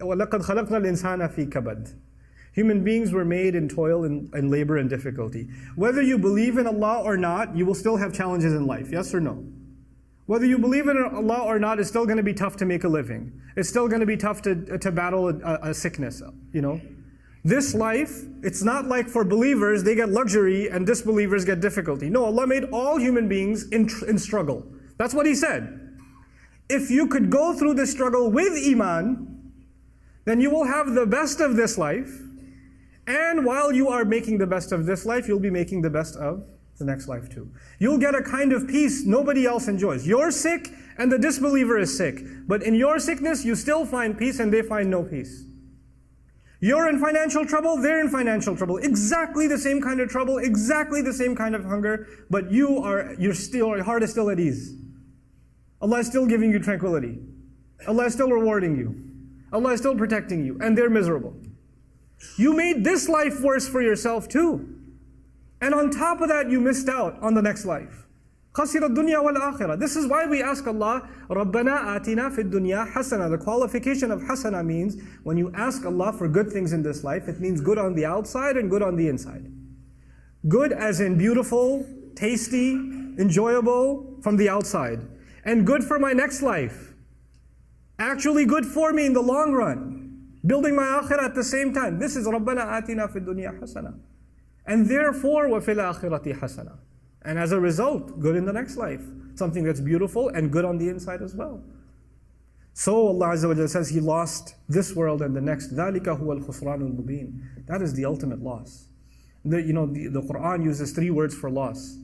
وَلَقَدْ خَلَقْنَا الْإِنسَانَ فِي كَبَدٍ. Human beings were made in toil and labor and difficulty. Whether you believe in Allah or not, you will still have challenges in life, yes or no? Whether you believe in Allah or not, it's still going to be tough to make a living. It's still going to be tough to battle a sickness, you know? This life, it's not like for believers, they get luxury and disbelievers get difficulty. No, Allah made all human beings in struggle. That's what He said. If you could go through this struggle with Iman, then you will have the best of this life. And while you are making the best of this life, you'll be making the best of the next life too. You'll get a kind of peace nobody else enjoys. You're sick and the disbeliever is sick. But in your sickness, you still find peace and they find no peace. You're in financial trouble, they're in financial trouble. Exactly the same kind of trouble, exactly the same kind of hunger, but your heart is still at ease. Allah is still giving you tranquility. Allah is still rewarding you. Allah is still protecting you, and they're miserable. You made this life worse for yourself too. And on top of that, you missed out on the next life. خَسِرَ الدُّنْيَا وَالْآخِرَةِ. This is why we ask Allah, رَبَّنَا آتِنَا فِي الدُّنْيَا حَسَنًا. The qualification of hasana means, when you ask Allah for good things in this life, it means good on the outside and good on the inside. Good as in beautiful, tasty, enjoyable from the outside. And good for my next life. Actually good for me in the long run. Building my akhirah at the same time. This is رَبَّنَا آتِنَا فِي الدُّنْيَا حَسَنًا. And therefore, وَفِي الْآخِرَةِ حَسَنًا. And as a result, good in the next life. Something that's beautiful and good on the inside as well. So Allah Azza wa Jalla says He lost this world and the next. ذَلِكَ هُوَ الْخُسْرَانُ الْمُبِينُ. That is the ultimate loss. The Quran uses 3 words for loss.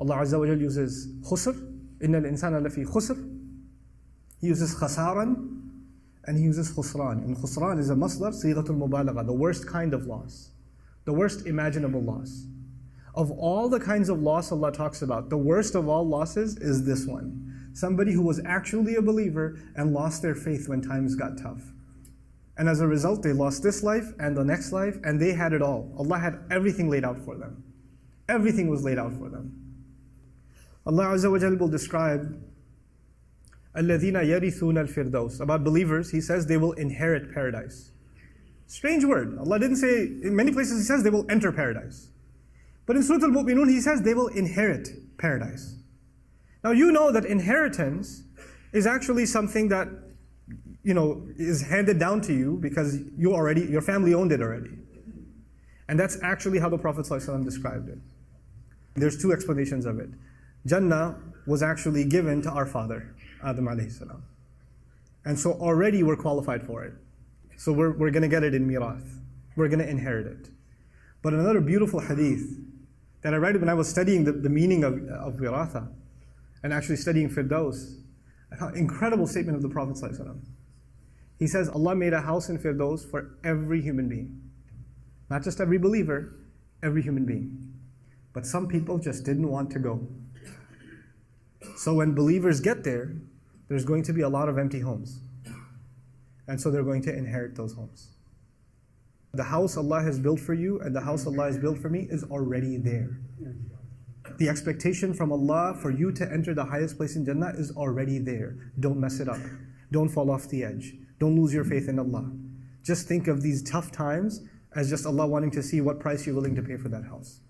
Allah Azza wa Jalla uses khusr. إِنَّ الْإِنسَانَ لَفِي خُسْرٍ. He uses khasaran. And He uses khusran. And khusran is a masdar, sighatul mubalagha, the worst kind of loss. The worst imaginable loss. Of all the kinds of loss Allah talks about, the worst of all losses is this one. Somebody who was actually a believer and lost their faith when times got tough. And as a result, they lost this life and the next life, and they had it all. Allah had everything laid out for them. Everything was laid out for them. Allah Azza wa Jalla will describe الذين يرثون الفردوس. About believers, He says they will inherit paradise. Strange word. Allah didn't say, in many places He says they will enter paradise. But in Surah Al-Mu'minun He says they will inherit paradise. Now you know that inheritance is actually something that, is handed down to you because your family owned it already. And that's actually how the Prophet ﷺ described it. There's 2 explanations of it. Jannah was actually given to our father, Adam alayhi salam. And so already we're qualified for it. So we're going to get it in mirath. We're going to inherit it. But another beautiful hadith that I read when I was studying the meaning of wiratha and actually studying Firdaws, I found an incredible statement of the Prophet ﷺ. He says, Allah made a house in Firdaws for every human being. Not just every believer, every human being. But some people just didn't want to go. So when believers get there, there's going to be a lot of empty homes. And so they're going to inherit those homes. The house Allah has built for you and the house Allah has built for me is already there. The expectation from Allah for you to enter the highest place in Jannah is already there. Don't mess it up. Don't fall off the edge. Don't lose your faith in Allah. Just think of these tough times as just Allah wanting to see what price you're willing to pay for that house.